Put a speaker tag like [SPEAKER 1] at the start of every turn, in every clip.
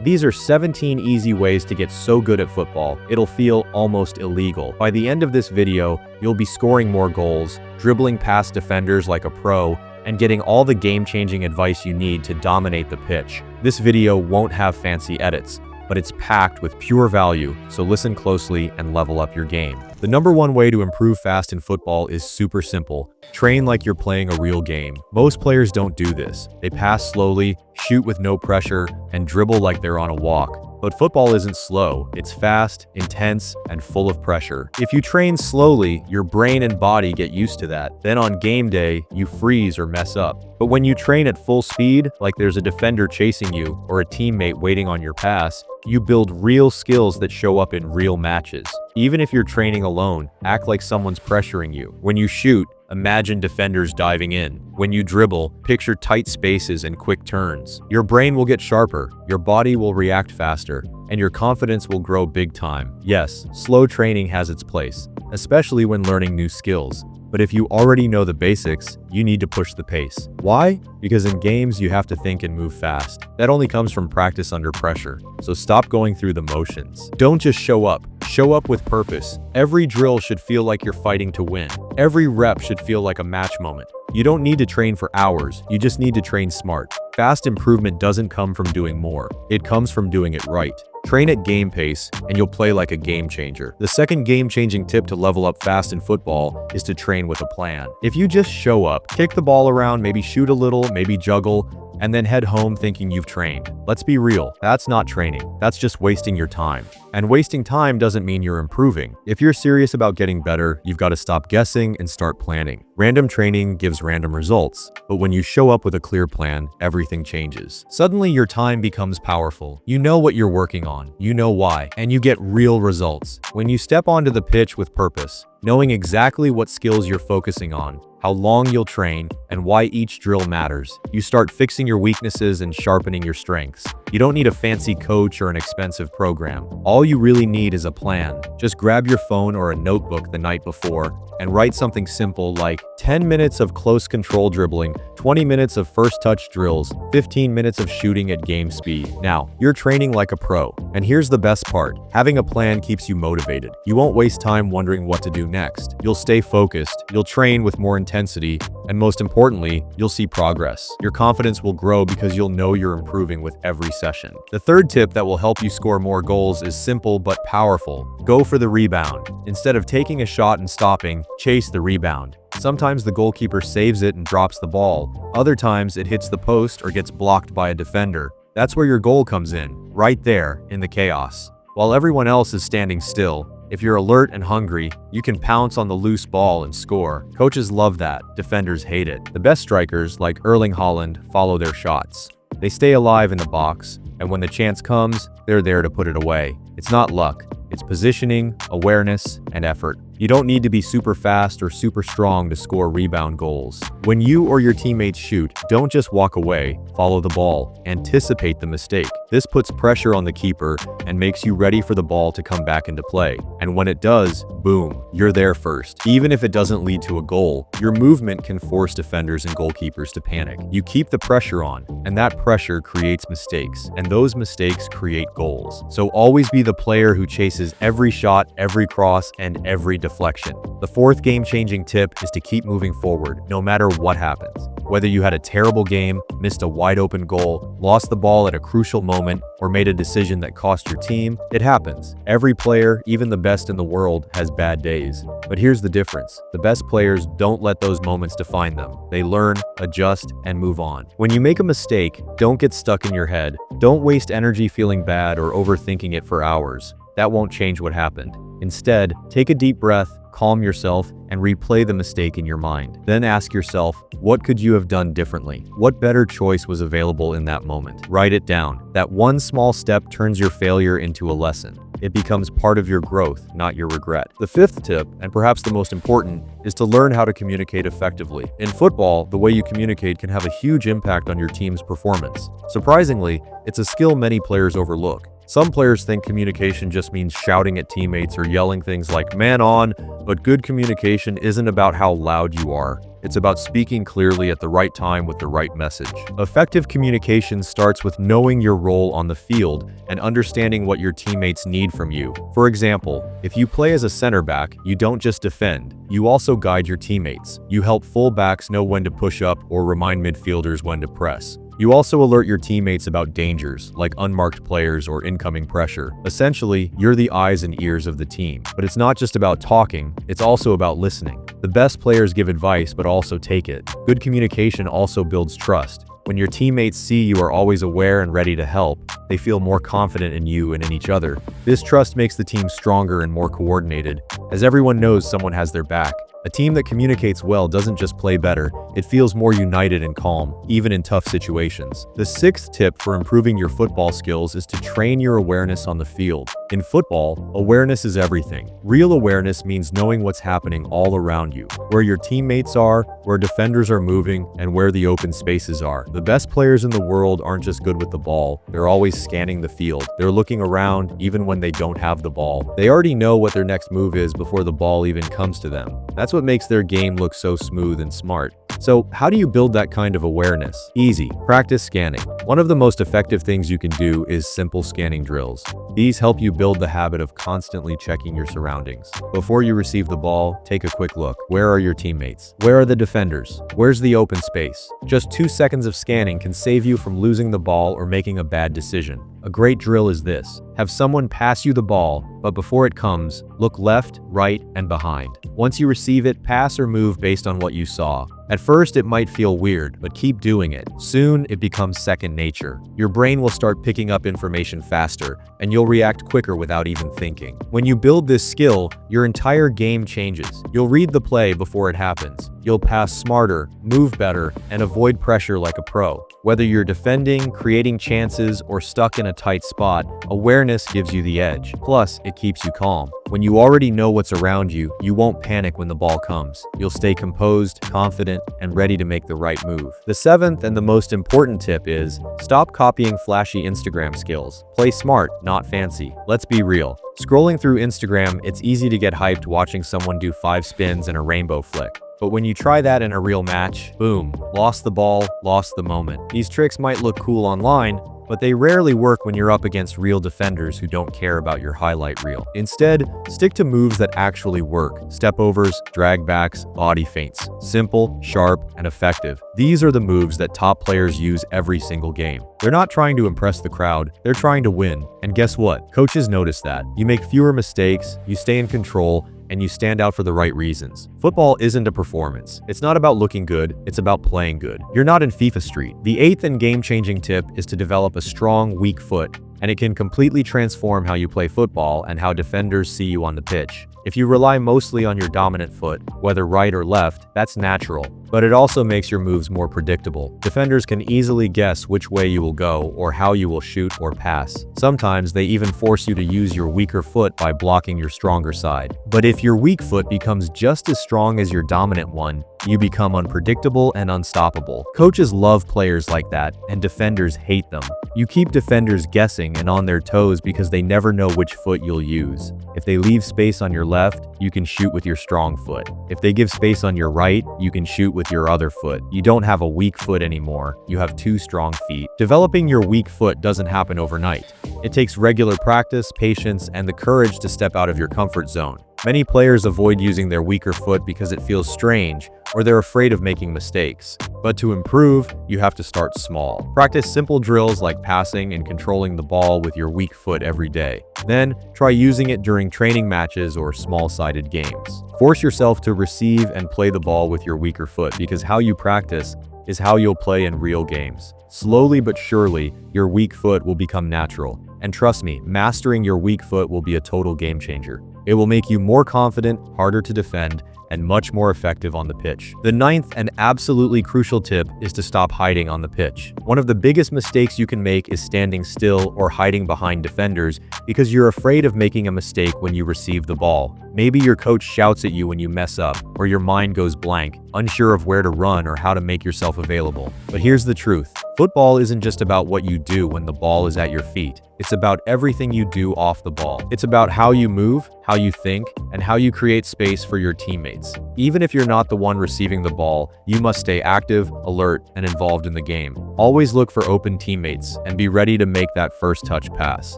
[SPEAKER 1] These are 17 easy ways to get so good at football, it'll feel almost illegal. By the end of this video, you'll be scoring more goals, dribbling past defenders like a pro, and getting all the game-changing advice you need to dominate the pitch. This video won't have fancy edits, but it's packed with pure value, so listen closely and level up your game. The number one way to improve fast in football is super simple. Train like you're playing a real game. Most players don't do this. They pass slowly, shoot with no pressure, and dribble like they're on a walk. But football isn't slow. It's fast, intense, and full of pressure. If you train slowly, your brain and body get used to that. Then on game day, you freeze or mess up. But when you train at full speed, like there's a defender chasing you or a teammate waiting on your pass, you build real skills that show up in real matches. Even if you're training alone, act like someone's pressuring you. When you shoot, imagine defenders diving in. When you dribble, picture tight spaces and quick turns. Your brain will get sharper, your body will react faster, and your confidence will grow big time. Yes, slow training has its place, especially when learning new skills. But if you already know the basics, you need to push the pace. Why? Because in games, you have to think and move fast. That only comes from practice under pressure. So stop going through the motions. Don't just show up. Show up with purpose. Every drill should feel like you're fighting to win. Every rep should feel like a match moment. You don't need to train for hours. You just need to train smart. Fast improvement doesn't come from doing more. It comes from doing it right. Train at game pace, and you'll play like a game changer. The second game-changing tip to level up fast in football is to train with a plan. If you just show up, kick the ball around, maybe shoot a little, maybe juggle, and then head home thinking you've trained. Let's be real, that's not training. That's just wasting your time. And wasting time doesn't mean you're improving. If you're serious about getting better, you've got to stop guessing and start planning. Random training gives random results, but when you show up with a clear plan, everything changes. Suddenly your time becomes powerful. You know what you're working on, you know why, and you get real results. When you step onto the pitch with purpose, knowing exactly what skills you're focusing on, how long you'll train, and why each drill matters, you start fixing your weaknesses and sharpening your strengths. You don't need a fancy coach or an expensive program. All you really need is a plan. Just grab your phone or a notebook the night before and write something simple like 10 minutes of close control dribbling, 20 minutes of first touch drills, 15 minutes of shooting at game speed. Now, you're training like a pro. And here's the best part. Having a plan keeps you motivated. You won't waste time wondering what to do next. You'll stay focused, you'll train with more intensity, and most importantly, you'll see progress. Your confidence will grow because you'll know you're improving with every session. The third tip that will help you score more goals is simple but powerful. Go for the rebound. Instead of taking a shot and stopping, chase the rebound. Sometimes the goalkeeper saves it and drops the ball. Other times it hits the post or gets blocked by a defender. That's where your goal comes in, right there in the chaos. While everyone else is standing still, if you're alert and hungry, you can pounce on the loose ball and score. Coaches love that, defenders hate it. The best strikers, like Erling Haaland, follow their shots. They stay alive in the box, and when the chance comes, they're there to put it away. It's not luck, it's positioning, awareness, and effort. You don't need to be super fast or super strong to score rebound goals. When you or your teammates shoot, don't just walk away, follow the ball, anticipate the mistake. This puts pressure on the keeper and makes you ready for the ball to come back into play. And when it does, boom, you're there first. Even if it doesn't lead to a goal, your movement can force defenders and goalkeepers to panic. You keep the pressure on, and that pressure creates mistakes, and those mistakes create goals. So always be the player who chases every shot, every cross, and every deflection. The fourth game-changing tip is to keep moving forward, no matter what happens. Whether you had a terrible game, missed a wide-open goal, lost the ball at a crucial moment, or made a decision that cost your team, it happens. Every player, even the best in the world, has bad days. But here's the difference. The best players don't let those moments define them. They learn, adjust, and move on. When you make a mistake, don't get stuck in your head. Don't waste energy feeling bad or overthinking it for hours. That won't change what happened. Instead, take a deep breath, calm yourself, and replay the mistake in your mind. Then ask yourself, what could you have done differently? What better choice was available in that moment? Write it down. That one small step turns your failure into a lesson. It becomes part of your growth, not your regret. The fifth tip, and perhaps the most important, is to learn how to communicate effectively. In football, the way you communicate can have a huge impact on your team's performance. Surprisingly, it's a skill many players overlook. Some players think communication just means shouting at teammates or yelling things like "man on," but good communication isn't about how loud you are. It's about speaking clearly at the right time with the right message. Effective communication starts with knowing your role on the field and understanding what your teammates need from you. For example, if you play as a center back, you don't just defend, you also guide your teammates. You help fullbacks know when to push up or remind midfielders when to press. You also alert your teammates about dangers, like unmarked players or incoming pressure. Essentially, you're the eyes and ears of the team. But it's not just about talking, it's also about listening. The best players give advice but also take it. Good communication also builds trust. When your teammates see you are always aware and ready to help, they feel more confident in you and in each other. This trust makes the team stronger and more coordinated, as everyone knows someone has their back. A team that communicates well doesn't just play better, it feels more united and calm, even in tough situations. The sixth tip for improving your football skills is to train your awareness on the field. In football, awareness is everything. Real awareness means knowing what's happening all around you, where your teammates are, where defenders are moving, and where the open spaces are. The best players in the world aren't just good with the ball, they're always scanning the field. They're looking around even when they don't have the ball. They already know what their next move is before the ball even comes to them. That's what makes their game look so smooth and smart. So, how do you build that kind of awareness? Easy. Practice scanning. One of the most effective things you can do is simple scanning drills. These help you build the habit of constantly checking your surroundings. Before you receive the ball, take a quick look. Where are your teammates? Where are the defenders? Where's the open space? Just 2 seconds of scanning can save you from losing the ball or making a bad decision. A great drill is this. Have someone pass you the ball, but before it comes, look left, right, and behind. Once you receive it, pass or move based on what you saw. At first, it might feel weird, but keep doing it. Soon, it becomes second nature. Your brain will start picking up information faster, and you'll react quicker without even thinking. When you build this skill, your entire game changes. You'll read the play before it happens. You'll pass smarter, move better, and avoid pressure like a pro. Whether you're defending, creating chances, or stuck in a tight spot, awareness gives you the edge. Plus, it keeps you calm. When you already know what's around you, you won't panic when the ball comes. You'll stay composed, confident, and ready to make the right move. The seventh and the most important tip is, stop copying flashy Instagram skills. Play smart, not fancy. Let's be real. Scrolling through Instagram, it's easy to get hyped watching someone do 5 spins and a rainbow flick. But when you try that in a real match, boom, lost the ball, lost the moment. These tricks might look cool online, but they rarely work when you're up against real defenders who don't care about your highlight reel. Instead, stick to moves that actually work. Stepovers, drag backs, body feints. Simple, sharp, and effective. These are the moves that top players use every single game. They're not trying to impress the crowd, they're trying to win. And guess what? Coaches notice that. You make fewer mistakes, you stay in control, and you stand out for the right reasons. Football isn't a performance. It's not about looking good, it's about playing good. You're not in FIFA Street. The eighth and game-changing tip is to develop a strong, weak foot, and it can completely transform how you play football and how defenders see you on the pitch. If you rely mostly on your dominant foot, whether right or left, that's natural, but it also makes your moves more predictable. Defenders can easily guess which way you will go or how you will shoot or pass. Sometimes they even force you to use your weaker foot by blocking your stronger side. But if your weak foot becomes just as strong as your dominant one, you become unpredictable and unstoppable. Coaches love players like that, and defenders hate them. You keep defenders guessing and on their toes because they never know which foot you'll use. If they leave space on your left, you can shoot with your strong foot. If they give space on your right, you can shoot with your other foot. You don't have a weak foot anymore. You have 2 strong feet. Developing your weak foot doesn't happen overnight. It takes regular practice, patience, and the courage to step out of your comfort zone. Many players avoid using their weaker foot because it feels strange or they're afraid of making mistakes. But to improve, you have to start small. Practice simple drills like passing and controlling the ball with your weak foot every day. Then, try using it during training matches or small-sided games. Force yourself to receive and play the ball with your weaker foot because how you practice is how you'll play in real games. Slowly but surely, your weak foot will become natural. And trust me, mastering your weak foot will be a total game changer. It will make you more confident, harder to defend, and much more effective on the pitch. The ninth and absolutely crucial tip is to stop hiding on the pitch. One of the biggest mistakes you can make is standing still or hiding behind defenders because you're afraid of making a mistake when you receive the ball. Maybe your coach shouts at you when you mess up, or your mind goes blank, unsure of where to run or how to make yourself available. But here's the truth. Football isn't just about what you do when the ball is at your feet. It's about everything you do off the ball. It's about how you move, how you think, and how you create space for your teammates. Even if you're not the one receiving the ball, you must stay active, alert, and involved in the game. Always look for open teammates and be ready to make that first touch pass.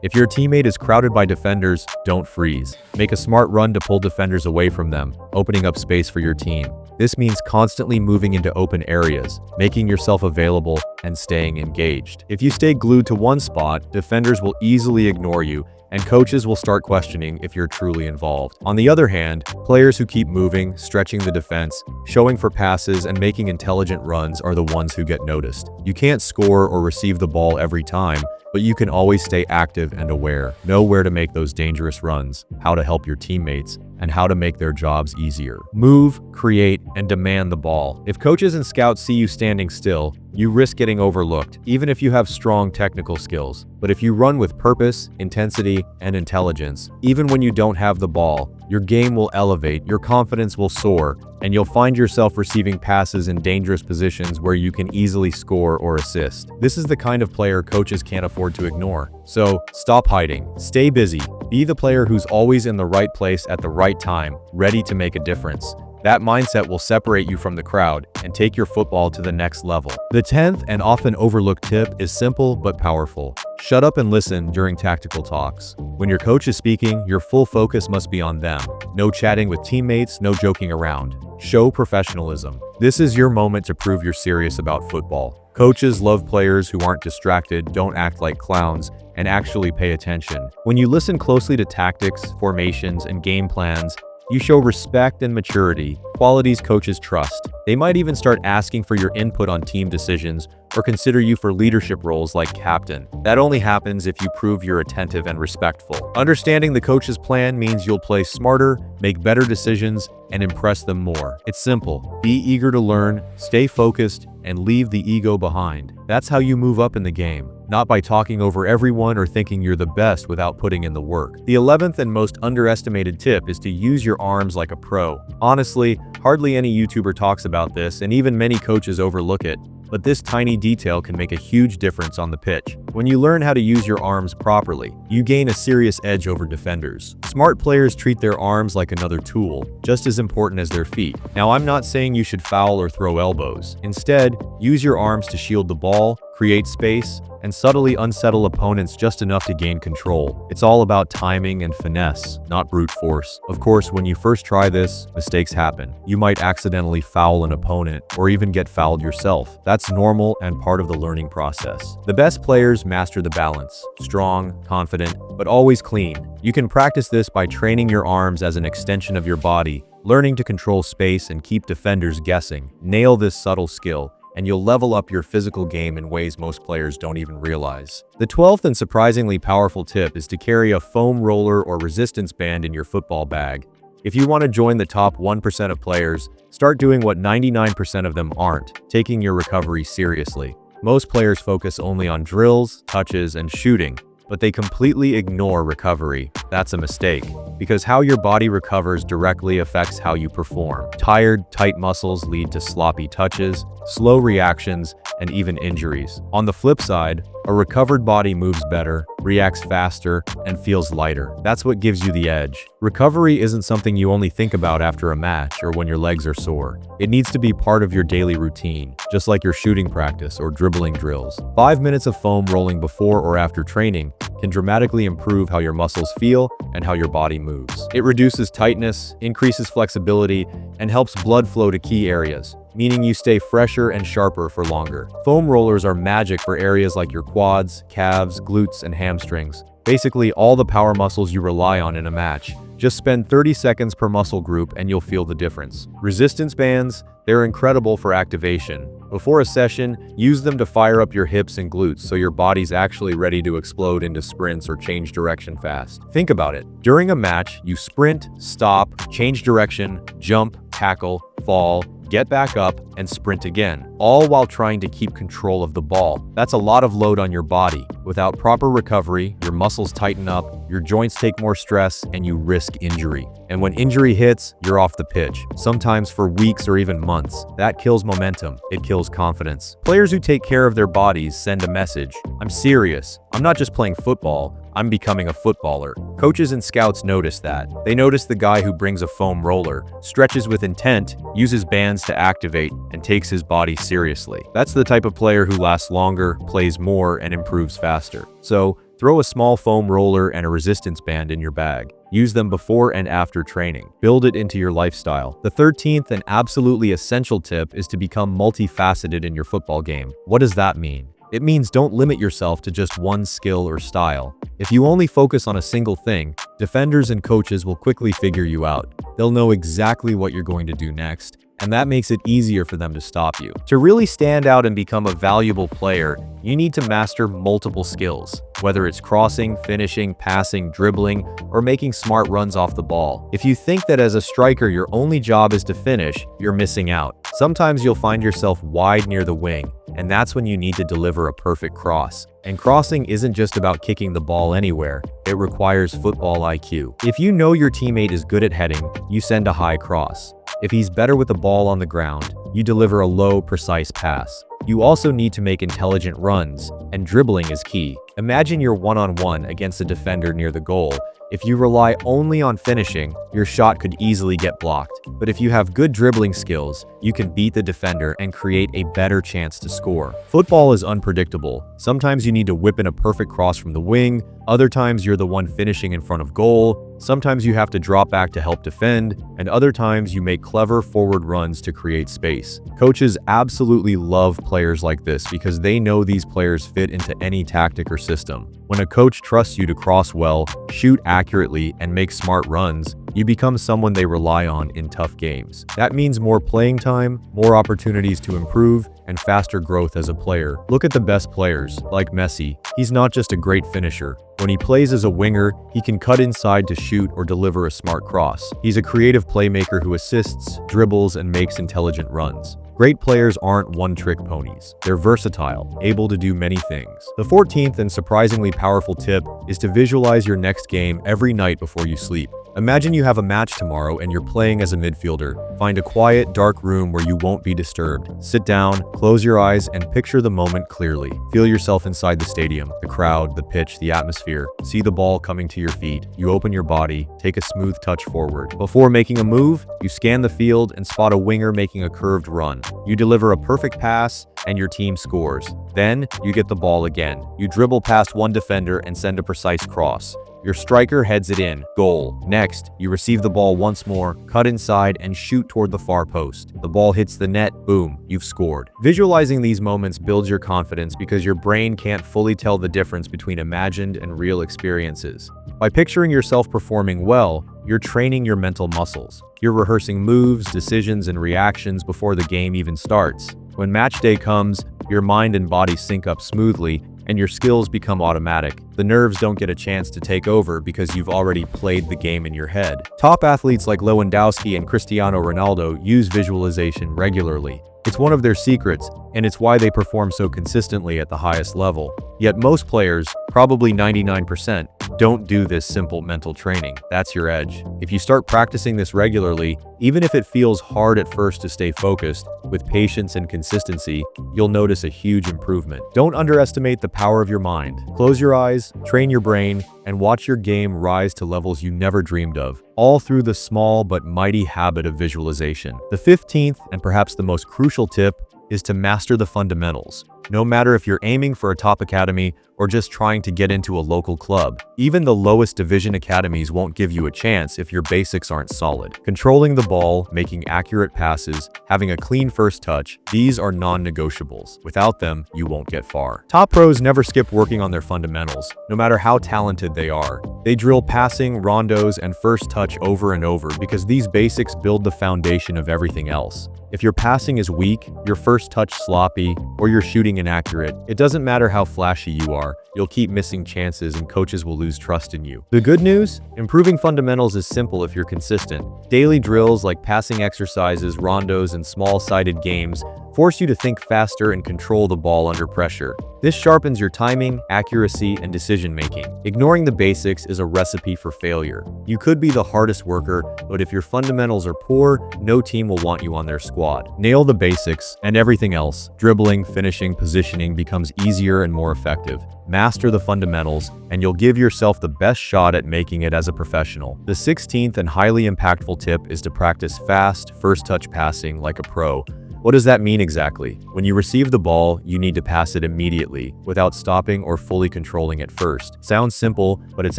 [SPEAKER 1] If your teammate is crowded by defenders, don't freeze. Make a smart run to pull defenders away from them, opening up space for your team. This means constantly moving into open areas, making yourself available, and staying engaged. If you stay glued to one spot, defenders will easily ignore you, and coaches will start questioning if you're truly involved. On the other hand, players who keep moving, stretching the defense, showing for passes, and making intelligent runs are the ones who get noticed. You can't score or receive the ball every time, but you can always stay active and aware. Know where to make those dangerous runs, how to help your teammates, and how to make their jobs easier. Move, create, and demand the ball. If coaches and scouts see you standing still, you risk getting overlooked, even if you have strong technical skills. But if you run with purpose, intensity, and intelligence, even when you don't have the ball, your game will elevate, your confidence will soar, and you'll find yourself receiving passes in dangerous positions where you can easily score or assist. This is the kind of player coaches can't afford to ignore. So, stop hiding. Stay busy. Be the player who's always in the right place at the right time, ready to make a difference. That mindset will separate you from the crowd and take your football to the next level. The 10th and often overlooked tip is simple but powerful. Shut up and listen during tactical talks. When your coach is speaking, your full focus must be on them. No chatting with teammates, no joking around. Show professionalism. This is your moment to prove you're serious about football. Coaches love players who aren't distracted, don't act like clowns, and actually pay attention. When you listen closely to tactics, formations, and game plans, you show respect and maturity, qualities coaches trust. They might even start asking for your input on team decisions or consider you for leadership roles like captain. That only happens if you prove you're attentive and respectful. Understanding the coach's plan means you'll play smarter, make better decisions, and impress them more. It's simple. Be eager to learn, stay focused, and leave the ego behind. That's how you move up in the game, not by talking over everyone or thinking you're the best without putting in the work. The 11th and most underestimated tip is to use your arms like a pro. Honestly, hardly any YouTuber talks about this, and even many coaches overlook it. But this tiny detail can make a huge difference on the pitch. When you learn how to use your arms properly, you gain a serious edge over defenders. Smart players treat their arms like another tool, just as important as their feet. Now, I'm not saying you should foul or throw elbows. Instead, use your arms to shield the ball, create space, and subtly unsettle opponents just enough to gain control. It's all about timing and finesse, not brute force. Of course, when you first try this, mistakes happen. You might accidentally foul an opponent, or even get fouled yourself. That's normal and part of the learning process. The best players master the balance. Strong, confident, but always clean. You can practice this by training your arms as an extension of your body, learning to control space and keep defenders guessing. Nail this subtle skill, and you'll level up your physical game in ways most players don't even realize. The 12th and surprisingly powerful tip is to carry a foam roller or resistance band in your football bag. If you want to join the top 1% of players, start doing what 99% of them aren't, taking your recovery seriously. Most players focus only on drills, touches, and shooting, but they completely ignore recovery. That's a mistake, because how your body recovers directly affects how you perform. Tired, tight muscles lead to sloppy touches, slow reactions, and even injuries. On the flip side, a recovered body moves better, reacts faster, and feels lighter. That's what gives you the edge. Recovery isn't something you only think about after a match or when your legs are sore. It needs to be part of your daily routine, just like your shooting practice or dribbling drills. 5 minutes of foam rolling before or after training can dramatically improve how your muscles feel and how your body moves. It reduces tightness, increases flexibility, and helps blood flow to key areas, meaning you stay fresher and sharper for longer. Foam rollers are magic for areas like your quads, calves, glutes, and hamstrings. Basically, all the power muscles you rely on in a match. Just spend 30 seconds per muscle group and you'll feel the difference. Resistance bands, they're incredible for activation. Before a session, use them to fire up your hips and glutes so your body's actually ready to explode into sprints or change direction fast. Think about it. During a match, you sprint, stop, change direction, jump, tackle, fall, get back up, and sprint again, all while trying to keep control of the ball. That's a lot of load on your body. Without proper recovery, your muscles tighten up, your joints take more stress, and you risk injury. And when injury hits, you're off the pitch, sometimes for weeks or even months. That kills momentum. It kills confidence. Players who take care of their bodies send a message. I'm serious. I'm not just playing football. I'm becoming a footballer. Coaches and scouts notice that. They notice the guy who brings a foam roller, stretches with intent, uses bands to activate, and takes his body seriously. That's the type of player who lasts longer, plays more, and improves faster. So, throw a small foam roller and a resistance band in your bag. Use them before and after training. Build it into your lifestyle. The 13th and absolutely essential tip is to become multifaceted in your football game. What does that mean? It means don't limit yourself to just one skill or style. If you only focus on a single thing, defenders and coaches will quickly figure you out. They'll know exactly what you're going to do next, and that makes it easier for them to stop you. To really stand out and become a valuable player, you need to master multiple skills, whether it's crossing, finishing, passing, dribbling, or making smart runs off the ball. If you think that as a striker your only job is to finish, you're missing out. Sometimes you'll find yourself wide near the wing, and that's when you need to deliver a perfect cross. And crossing isn't just about kicking the ball anywhere, it requires football IQ. If you know your teammate is good at heading, you send a high cross. If he's better with the ball on the ground, you deliver a low, precise pass. You also need to make intelligent runs, and dribbling is key. Imagine you're one-on-one against a defender near the goal. If you rely only on finishing, your shot could easily get blocked. But if you have good dribbling skills, you can beat the defender and create a better chance to score. Football is unpredictable. Sometimes you need to whip in a perfect cross from the wing, other times you're the one finishing in front of goal, sometimes you have to drop back to help defend, and other times you make clever forward runs to create space. Coaches absolutely love players like this because they know these players fit into any tactic or system. When a coach trusts you to cross well, shoot accurately, and make smart runs, you become someone they rely on in tough games. That means more playing time, more opportunities to improve, and faster growth as a player. Look at the best players, like Messi. He's not just a great finisher. When he plays as a winger, he can cut inside to shoot or deliver a smart cross. He's a creative playmaker who assists, dribbles, and makes intelligent runs. Great players aren't one-trick ponies. They're versatile, able to do many things. The 14th and surprisingly powerful tip is to visualize your next game every night before you sleep. Imagine you have a match tomorrow and you're playing as a midfielder. Find a quiet, dark room where you won't be disturbed. Sit down, close your eyes, and picture the moment clearly. Feel yourself inside the stadium, the crowd, the pitch, the atmosphere. See the ball coming to your feet. You open your body, take a smooth touch forward. Before making a move, you scan the field and spot a winger making a curved run. You deliver a perfect pass, and your team scores. Then, you get the ball again. You dribble past one defender and send a precise cross. Your striker heads it in. Goal. Next, you receive the ball once more, cut inside, and shoot toward the far post. The ball hits the net. Boom. You've scored. Visualizing these moments builds your confidence because your brain can't fully tell the difference between imagined and real experiences. By picturing yourself performing well, you're training your mental muscles. You're rehearsing moves, decisions, and reactions before the game even starts. When match day comes, your mind and body sync up smoothly, and your skills become automatic. The nerves don't get a chance to take over because you've already played the game in your head. Top athletes like Lewandowski and Cristiano Ronaldo use visualization regularly. It's one of their secrets, and it's why they perform so consistently at the highest level. Yet most players, probably 99%, don't do this simple mental training. That's your edge. If you start practicing this regularly, even if it feels hard at first to stay focused, with patience and consistency, you'll notice a huge improvement. Don't underestimate the power of your mind. Close your eyes, train your brain, and watch your game rise to levels you never dreamed of, all through the small but mighty habit of visualization. The 15th, and perhaps the most crucial tip, is to master the fundamentals. No matter if you're aiming for a top academy or just trying to get into a local club, even the lowest division academies won't give you a chance if your basics aren't solid. Controlling the ball, making accurate passes, having a clean first touch, these are non-negotiables. Without them, you won't get far. Top pros never skip working on their fundamentals, no matter how talented they are. They drill passing, rondos, and first touch over and over because these basics build the foundation of everything else. If your passing is weak, your first touch sloppy, or your shooting inaccurate, it doesn't matter how flashy you are, you'll keep missing chances and coaches will lose trust in you. The good news? Improving fundamentals is simple if you're consistent. Daily drills like passing exercises, rondos, and small-sided games force you to think faster and control the ball under pressure. This sharpens your timing, accuracy, and decision-making. Ignoring the basics is a recipe for failure. You could be the hardest worker, but if your fundamentals are poor, no team will want you on their squad. Nail the basics, and everything else, dribbling, finishing, positioning, becomes easier and more effective. Master the fundamentals, and you'll give yourself the best shot at making it as a professional. The 16th and highly impactful tip is to practice fast, first-touch passing like a pro. What does that mean exactly? When you receive the ball, you need to pass it immediately, without stopping or fully controlling it first. Sounds simple, but it's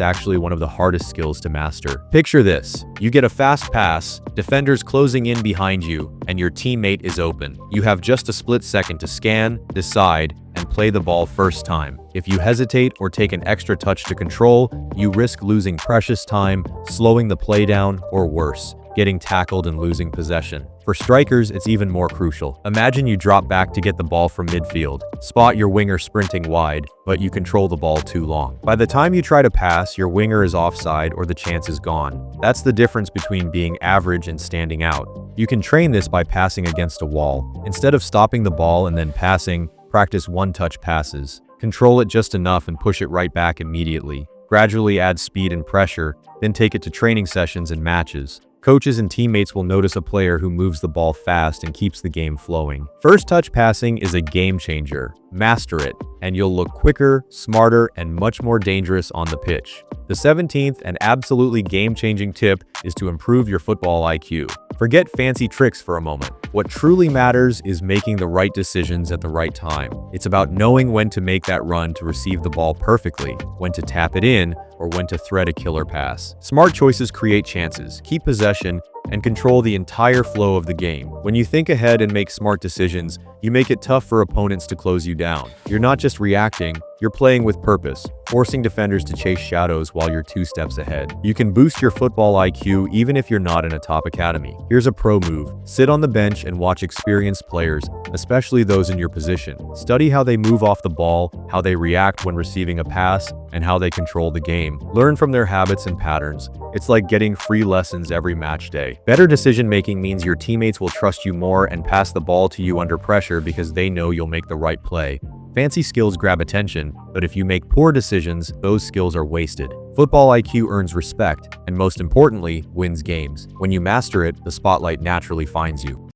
[SPEAKER 1] actually one of the hardest skills to master. Picture this. You get a fast pass, defenders closing in behind you, and your teammate is open. You have just a split second to scan, decide, and play the ball first time. If you hesitate or take an extra touch to control, you risk losing precious time, slowing the play down, or worse, getting tackled and losing possession. For strikers, it's even more crucial. Imagine you drop back to get the ball from midfield. Spot your winger sprinting wide, but you control the ball too long. By the time you try to pass, your winger is offside or the chance is gone. That's the difference between being average and standing out. You can train this by passing against a wall. Instead of stopping the ball and then passing, practice one-touch passes. Control it just enough and push it right back immediately. Gradually add speed and pressure, then take it to training sessions and matches. Coaches and teammates will notice a player who moves the ball fast and keeps the game flowing. First touch passing is a game changer. Master it, and you'll look quicker, smarter, and much more dangerous on the pitch. The 17th and absolutely game-changing tip is to improve your football IQ. Forget fancy tricks for a moment. What truly matters is making the right decisions at the right time. It's about knowing when to make that run to receive the ball perfectly, when to tap it in, or when to thread a killer pass. Smart choices create chances, keep possession, and control the entire flow of the game. When you think ahead and make smart decisions, you make it tough for opponents to close you down. You're not just reacting, you're playing with purpose, forcing defenders to chase shadows while you're 2 steps ahead. You can boost your football IQ even if you're not in a top academy. Here's a pro move. Sit on the bench and watch experienced players, especially those in your position. Study how they move off the ball, how they react when receiving a pass, and how they control the game. Learn from their habits and patterns. It's like getting free lessons every match day. Better decision-making means your teammates will trust you more and pass the ball to you under pressure because they know you'll make the right play. Fancy skills grab attention, but if you make poor decisions, those skills are wasted. Football IQ earns respect, and most importantly, wins games. When you master it, the spotlight naturally finds you.